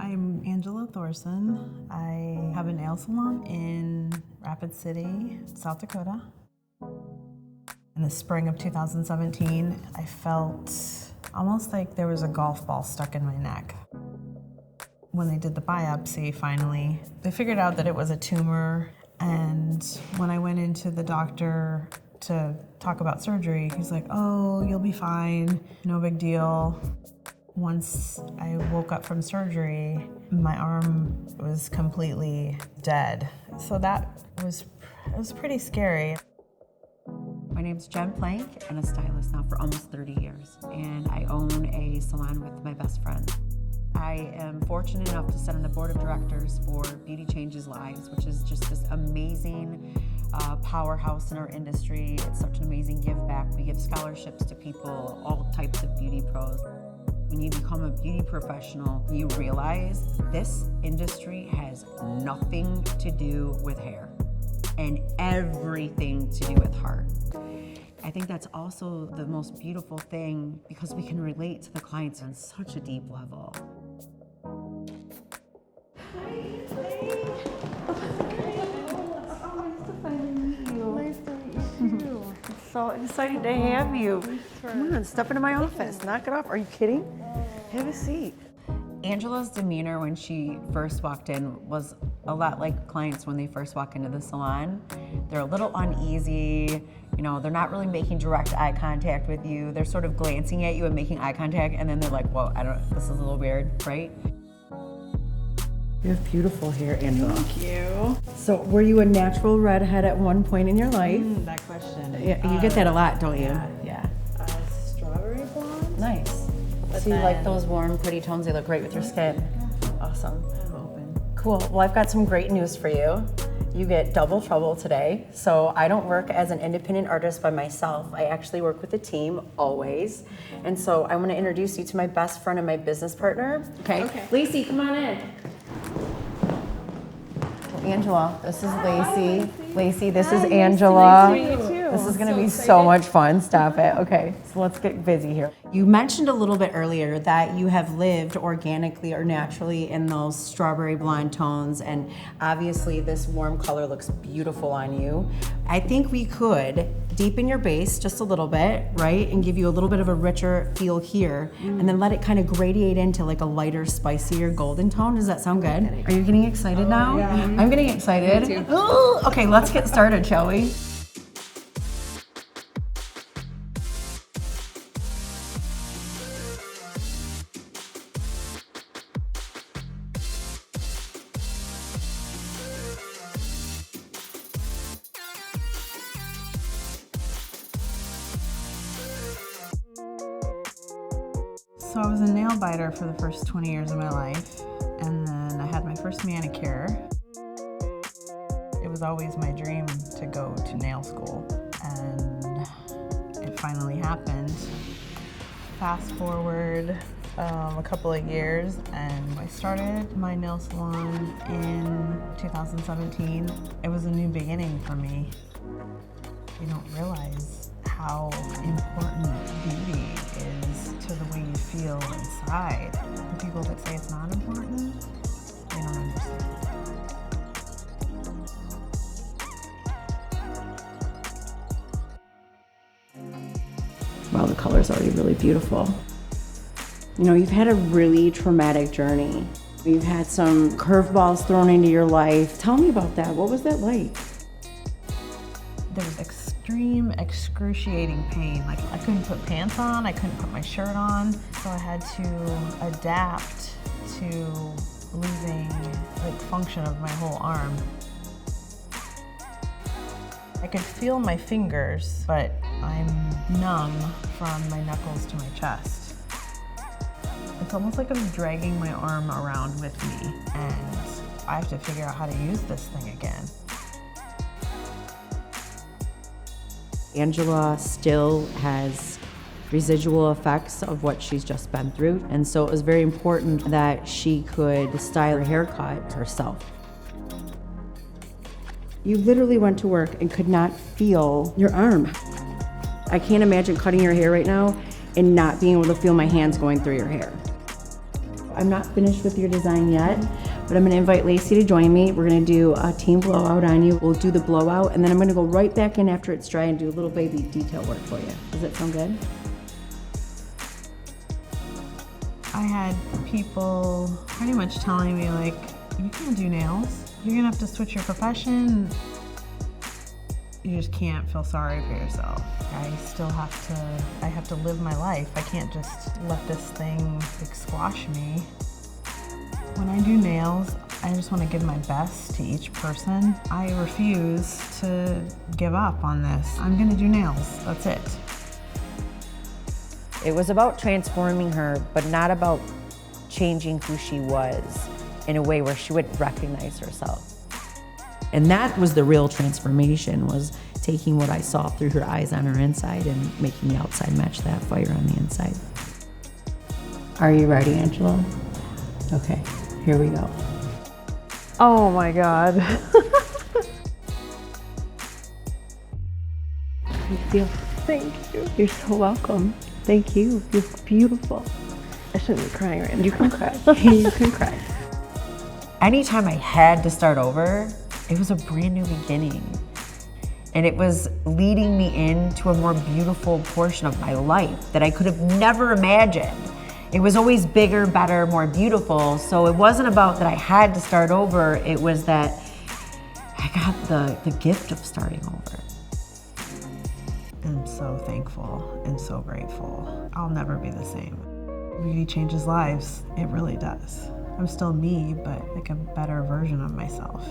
I'm Angela Thorson. I have a nail salon in Rapid City, South Dakota. In the spring of 2017, I felt almost like there was a golf ball stuck in my neck. When they did the biopsy, finally, they figured out that it was a tumor. And when I went into the doctor to talk about surgery, he's like, "Oh, you'll be fine, no big deal." Once I woke up from surgery, my arm was completely dead. So that was pretty scary. My name's Jen Plank. I'm a stylist now for almost 30 years, and I own a salon with my best friend. I am fortunate enough to sit on the board of directors for Beauty Changes Lives, which is just this amazing powerhouse in our industry. It's such an amazing give back. We give scholarships to people, all types of beauty pros. When you become a beauty professional, you realize this industry has nothing to do with hair and everything to do with heart. I think that's also the most beautiful thing because we can relate to the clients on such a deep level. So excited to have you. Come on, step into my office. Knock it off. Are you kidding? Have a seat. Angela's demeanor when she first walked in was a lot like clients when they first walk into the salon. They're a little uneasy. You know, they're not really making direct eye contact with you. They're sort of glancing at you and making eye contact, and then they're like, "Whoa, this is a little weird," right? You have beautiful hair, Angela. Thank you. So, were you a natural redhead at one point in your life? That question. Yeah, you get that a lot, don't you? Yeah. Strawberry blonde. Nice. But So you like those warm, pretty tones? They look great with your skin. Awesome. I'm open. Cool. Well, I've got some great news for you. You get double trouble today. So I don't work as an independent artist by myself. I actually work with a team always. And so I want to introduce you to my best friend and my business partner. Okay. Lacey, come on in. Angela, this is Lacey. Lacey, this is Angela. Nice to meet you too. This is going to be so much fun. Stop it. Okay, so let's get busy here. You mentioned a little bit earlier that you have lived organically or naturally in those strawberry blonde tones, and obviously this warm color looks beautiful on you. I think we could deepen your base just a little bit, right, and give you a little bit of a richer feel here, and then let it kind of gradiate into like a lighter, spicier golden tone. Does that sound good? Are you getting excited now? Yeah. I'm getting excited. Me too. Ooh, okay, let's get started, shall we? So I was a nail biter for the first 20 years of my life, and then I had my first manicure. It was always my dream to go to nail school, and it finally happened. Fast forward a couple of years, and I started my nail salon in 2017. It was a new beginning for me. You don't realize how important beauty is to the way you feel inside. The people that say it's not important, they don't understand. Wow, the color's already really beautiful. You know, you've had a really traumatic journey. You've had some curveballs thrown into your life. Tell me about that. What was that like? There was extreme, excruciating pain. Like, I couldn't put pants on, I couldn't put my shirt on, so I had to adapt to losing like function of my whole arm. I could feel my fingers, but I'm numb from my knuckles to my chest. It's almost like I'm dragging my arm around with me, and I have to figure out how to use this thing again. Angela still has residual effects of what she's just been through, and so it was very important that she could style her haircut herself. You literally went to work and could not feel your arm. I can't imagine cutting your hair right now and not being able to feel my hands going through your hair. I'm not finished with your design yet, but I'm gonna invite Lacey to join me. We're gonna do a team blowout on you. We'll do the blowout, and then I'm gonna go right back in after it's dry and do a little baby detail work for you. Does that sound good? I had people pretty much telling me, like, you can't do nails. You're gonna have to switch your profession. You just can't feel sorry for yourself. I have to live my life. I can't just let this thing like squash me. When I do nails, I just want to give my best to each person. I refuse to give up on this. I'm gonna do nails, that's it. It was about transforming her, but not about changing who she was in a way where she would recognize herself. And that was the real transformation, was taking what I saw through her eyes on her inside and making the outside match that fire on the inside. Are you ready, Angela? Okay, here we go. Oh my God. Thank you. You're so welcome. Thank you. You're beautiful. I shouldn't be crying right now. You can cry. You can cry. Anytime I had to start over, it was a brand new beginning. And it was leading me into a more beautiful portion of my life that I could have never imagined. It was always bigger, better, more beautiful. So it wasn't about that I had to start over, it was that I got the gift of starting over. I'm so thankful and so grateful. I'll never be the same. Beauty changes lives, it really does. I'm still me, but like a better version of myself.